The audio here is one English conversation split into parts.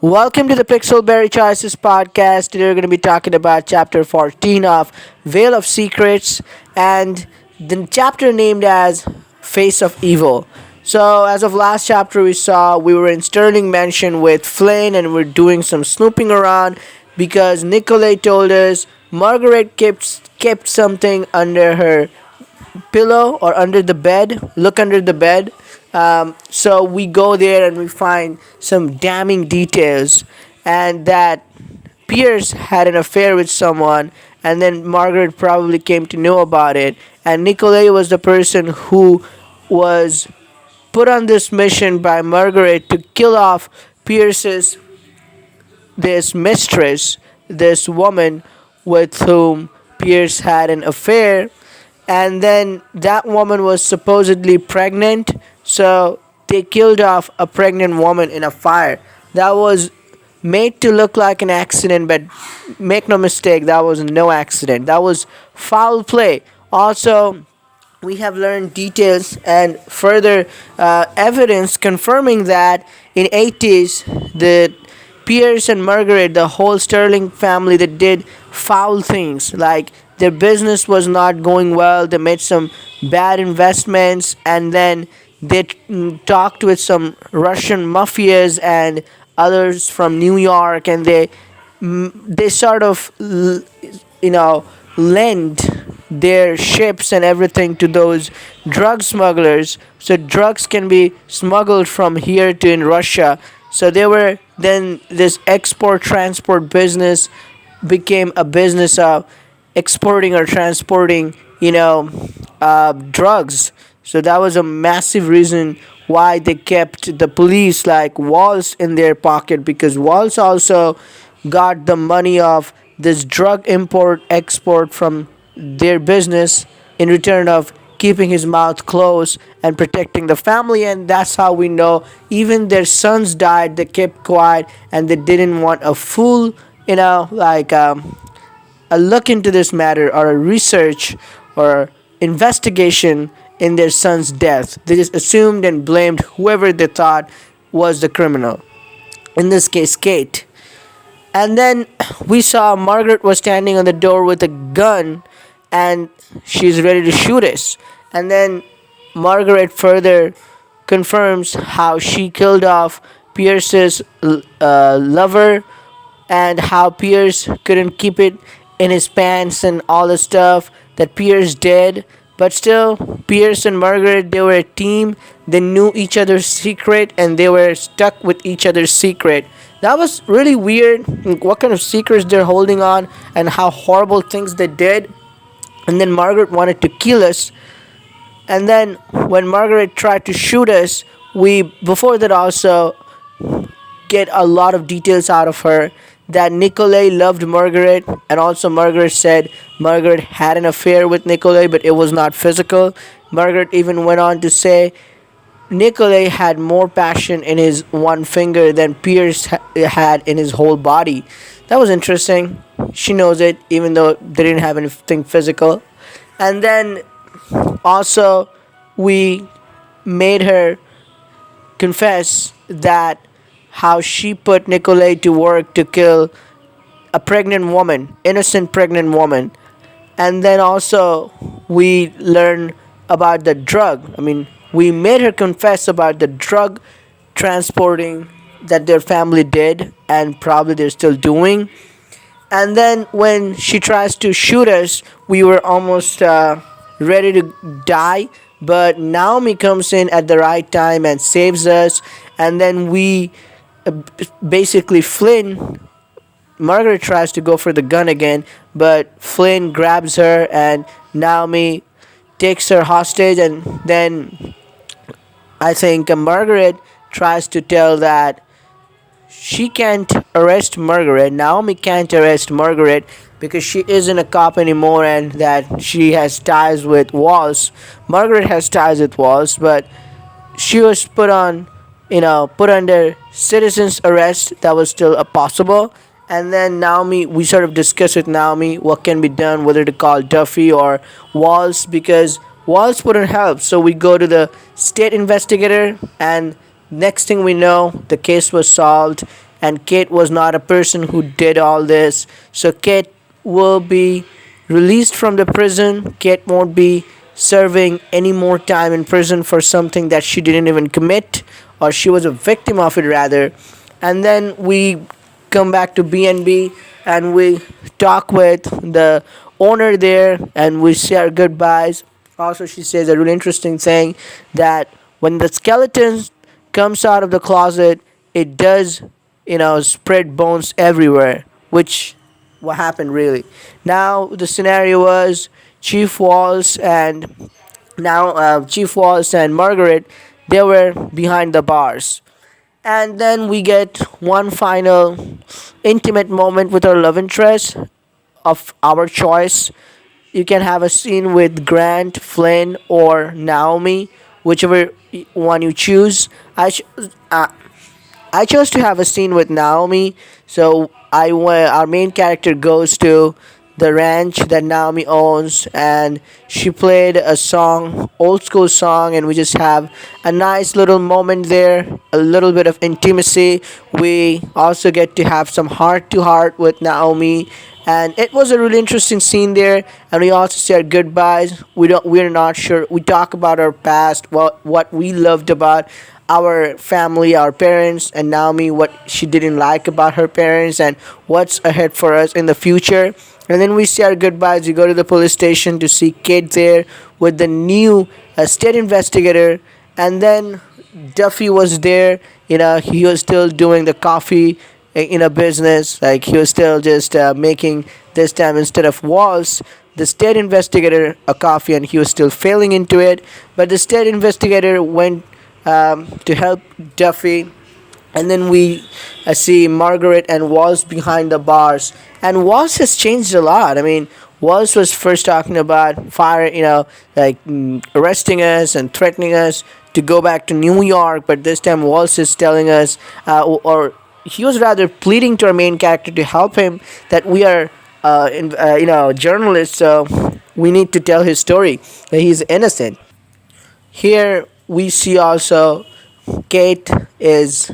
Welcome to the Pixelberry Choices podcast. Today we're going to be talking about chapter 14 of Veil of Secrets and the chapter named as Face of Evil. So, as of last chapter, we were in Sterling Mansion with Flynn and we're doing some snooping around because Nicolay told us Margaret kept something under her pillow or under the bed. Look under the bed. So we go there and we find some damning details, and that Pierce had an affair with someone, and then Margaret probably came to know about it. And Nicolay was the person who was put on this mission by Margaret to kill off Pierce's this mistress, this woman with whom Pierce had an affair, and then that woman was supposedly pregnant, so they killed off a pregnant woman in a fire. That was made to look like an accident, but make no mistake, that was no accident. That was foul play. Also, we have learned details and further evidence confirming that in 80s the Pierce and Margaret, the whole Sterling family, that did foul things. Like their business was not going well. They made some bad investments, and then they talked with some Russian mafias and others from New York, and they sort of lend their ships and everything to those drug smugglers, so drugs can be smuggled from here to in Russia. So they were then this export transport business became a business of exporting or transporting drugs. So that was a massive reason why they kept the police like Walls in their pocket, because Walls also got the money of this drug import export from their business in return of keeping his mouth closed and protecting the family. And that's how we know even their sons died, they kept quiet and they didn't want a full a look into this matter or a research or investigation in their son's death. They just assumed and blamed whoever they thought was the criminal, in this case Kate. And then we saw Margaret was standing on the door with a gun and she's ready to shoot us. And then Margaret further confirms how she killed off Pierce's lover, and how Pierce couldn't keep it in his pants and all the stuff that Pierce did. But still, Pierce and Margaret, they were a team. They knew each other's secret and they were stuck with each other's secret. That was really weird, what kind of secrets they're holding on and how horrible things they did. And then Margaret wanted to kill us. And then when Margaret tried to shoot us, we before that also get a lot of details out of her that Nicolay loved Margaret, and also Margaret said Margaret had an affair with Nicolay, but it was not physical. Margaret even went on to say Nicolay had more passion in his one finger than Pierce had in his whole body. That was interesting. She knows it, even though they didn't have anything physical. And then also, we made her confess that how she put Nicolay to work to kill a pregnant woman, innocent pregnant woman. And then also, we learned about the drug. We made her confess about the drug transporting that their family did, and probably they're still doing. And then when she tries to shoot us, we were almost ready to die. But Naomi comes in at the right time and saves us. And then we basically Margaret tries to go for the gun again, but Flynn grabs her and Naomi takes her hostage. And then I think Margaret tries to tell that she can't arrest Margaret. Naomi can't arrest Margaret because she isn't a cop anymore, and that she has ties with Walls. Margaret has ties with Walls, but she was put under citizen's arrest. That was still a possible. And then Naomi, we sort of discuss with Naomi what can be done, whether to call Duffy or Walls, because Walls wouldn't help. So we go to the state investigator, and next thing we know, the case was solved, and Kate was not a person who did all this. So Kate will be released from the prison. Kate won't be serving any more time in prison for something that she didn't even commit, or she was a victim of it rather. And then we come back to B&B and we talk with the owner there and we say our goodbyes. Also, she says a really interesting thing that when the skeleton comes out of the closet, it does, spread bones everywhere, which what happened really. Now the scenario was Chief Walls and Chief Walls and Margaret, they were behind the bars. And then we get one final intimate moment with our love interest of our choice. You can have a scene with Grant, Flynn, or Naomi, whichever one you choose. I chose to have a scene with Naomi. So our main character goes to the ranch that Naomi owns, and she played a song, old school song, and we just have a nice little moment there, a little bit of intimacy. We also get to have some heart to heart with Naomi, and it was a really interesting scene there. And we also say our goodbyes. We're not sure. We talk about our past, what we loved about our family, our parents, and Naomi, what she didn't like about her parents, and what's ahead for us in the future. And then we say our goodbyes. We go to the police station to see Kate there with the new state investigator. And then Duffy was there. He was still doing the coffee in a business. Like he was still just making, this time instead of Walls, the state investigator a coffee, and he was still failing into it. But the state investigator went to help Duffy. And then we see Margaret and Walls behind the bars. And Walls has changed a lot. I mean, Walls was first talking about fire, arresting us and threatening us to go back to New York. But this time, Walls is telling us, or he was rather pleading to our main character to help him, that we are, journalists, so we need to tell his story, that he's innocent. Here we see also Kate is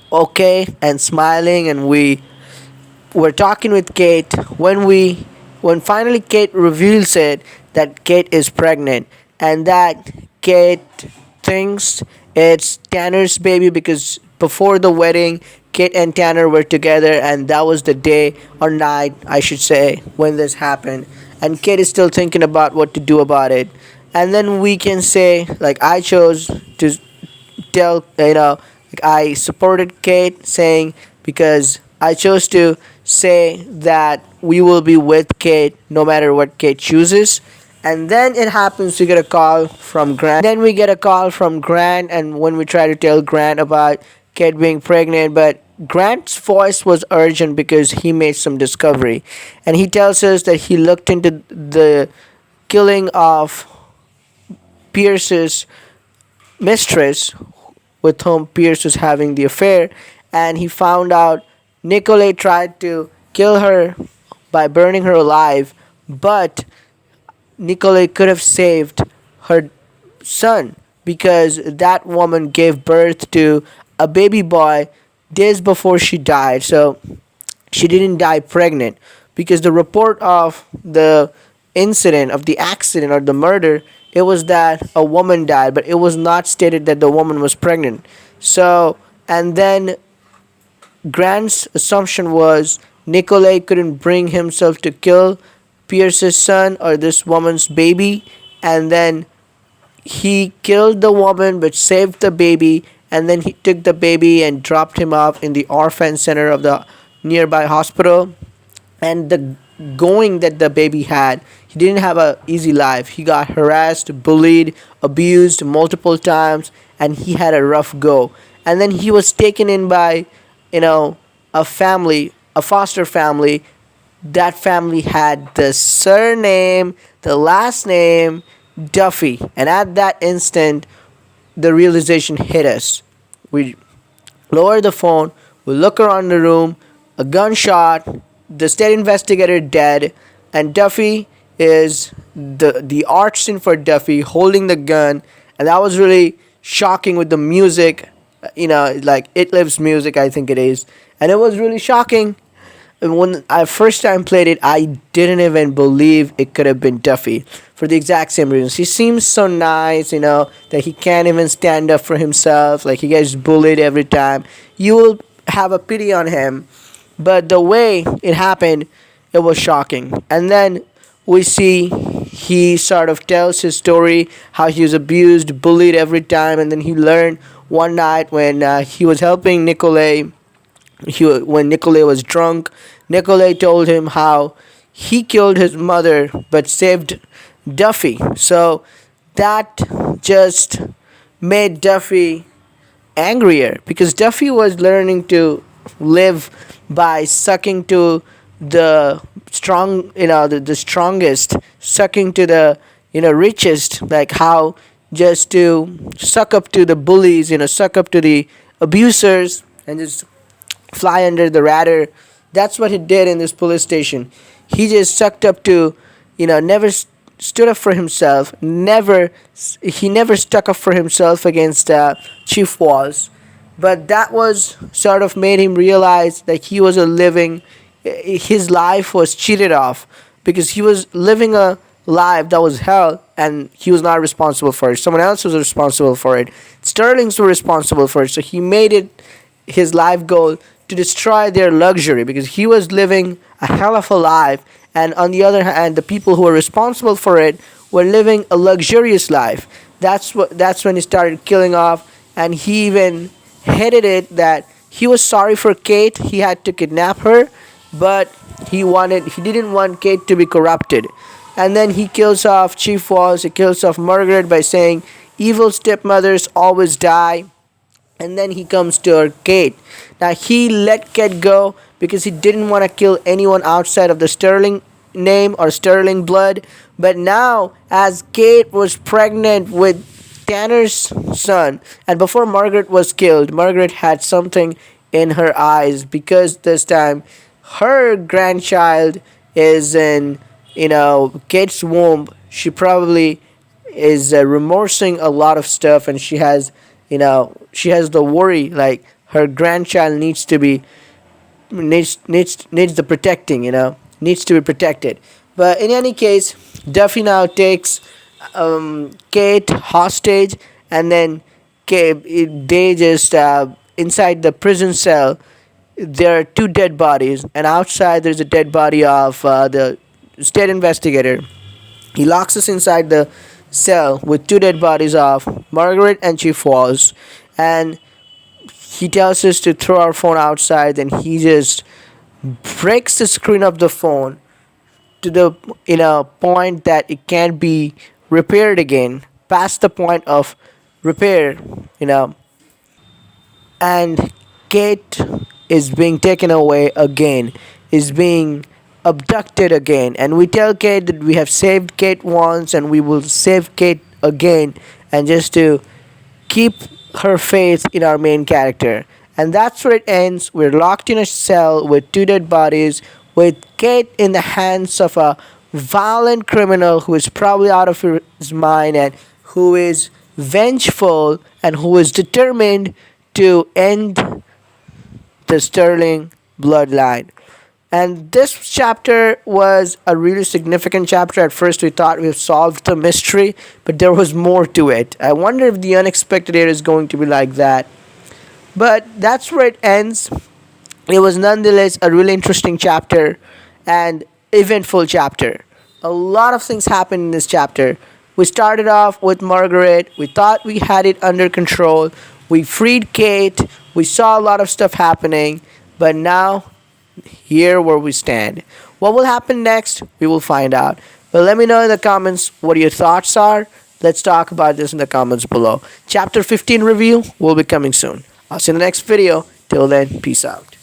okay and smiling, and we were talking with Kate when finally Kate reveals it, that Kate is pregnant, and that Kate thinks it's Tanner's baby, because before the wedding Kate and Tanner were together, and that was the day or night, I should say, when this happened. And Kate is still thinking about what to do about it. And then we can say, like, I chose to tell, like, I supported Kate, saying, because I chose to say that we will be with Kate no matter what Kate chooses. And then it happens to get a call from Grant. Then we get a call from Grant, and when we try to tell Grant about Kate being pregnant, but Grant's voice was urgent because he made some discovery. And he tells us that he looked into the killing of Pierce's mistress, with whom Pierce was having the affair, and he found out Nicolay tried to kill her by burning her alive, but Nicolay could have saved her son, because that woman gave birth to a baby boy days before she died. So she didn't die pregnant, because the report of the incident, of the accident or the murder, it was that a woman died, but it was not stated that the woman was pregnant. So, and then Grant's assumption was Nicolay couldn't bring himself to kill Pierce's son or this woman's baby, and then he killed the woman but saved the baby, and then he took the baby and dropped him off in the orphan center of the nearby hospital. And the going that the baby had, he didn't have a easy life. He got harassed, bullied, abused multiple times, and he had a rough go. And then he was taken in by, a family, a foster family. That family had the surname, the last name, Duffy. And at that instant, the realization hit us. We lower the phone, we look around the room, a gunshot, the state investigator dead, and Duffy is the art scene for Duffy holding the gun, and that was really shocking with the music like It Lives music, I think it is. And it was really shocking. And when I first time played it, I didn't even believe it could have been Duffy for the exact same reasons. He seems so nice, that he can't even stand up for himself. Like he gets bullied every time. You will have a pity on him, but the way it happened, it was shocking. And then we see he sort of tells his story, how he was abused, bullied every time, and then he learned one night when he was helping Nicolay. When Nicolay was drunk, Nicolay told him how he killed his mother but saved Duffy. So that just made Duffy angrier, because Duffy was learning to live by sucking to the strong, the strongest, sucking to the richest, like how just to suck up to the bullies, suck up to the abusers, and just fly under the radar. That's what he did in this police station. He just sucked up to, never stood up for himself. He never stuck up for himself against Chief Walls. But that was sort of made him realize that he was a living, his life was cheated off, because he was living a life that was hell, and he was not responsible for it. Someone else was responsible for it. Sterlings were responsible for it. So he made it his life goal to destroy their luxury, because he was living a hell of a life, and on the other hand, the people who were responsible for it were living a luxurious life. That's when he started killing off, and he even hated it that he was sorry for Kate. He had to kidnap her, but he didn't want Kate to be corrupted. And then he kills off Chief Walls. He kills off Margaret by saying evil stepmothers always die. And then he comes to her Kate. Now he let Kate go because he didn't want to kill anyone outside of the Sterling name or Sterling blood. But now, as Kate was pregnant with Tanner's son, and before Margaret was killed, Margaret had something in her eyes, because this time her grandchild is in Kate's womb. She probably is remorsing a lot of stuff, and she has the worry, like her grandchild needs to be needs the protecting, needs to be protected. But in any case, Duffy now takes Kate hostage, and then they just inside the prison cell, there are two dead bodies, and outside there's a dead body of the state investigator. He locks us inside the cell with two dead bodies of Margaret and Chief Walls, and he tells us to throw our phone outside, and he just breaks the screen of the phone to the point that it can't be repaired again, past the point of repair, and Kate is being taken away again, is being abducted again, and we tell Kate that we have saved Kate once and we will save Kate again, and just to keep her faith in our main character. And that's where it ends. We're locked in a cell with two dead bodies, with Kate in the hands of a violent criminal who is probably out of his mind, and who is vengeful, and who is determined to end the Sterling bloodline. And this chapter was a really significant chapter. At first, we thought we've solved the mystery, but there was more to it. I wonder if the unexpected here is going to be like that. But that's where it ends. It was nonetheless a really interesting chapter and eventful chapter. A lot of things happened in this chapter. We started off with Margaret. We thought we had it under control. We freed Kate. We saw a lot of stuff happening. But now, here where we stand. What will happen next? We will find out. But let me know in the comments what your thoughts are. Let's talk about this in the comments below. Chapter 15 review will be coming soon. I'll see you in the next video. Till then, peace out.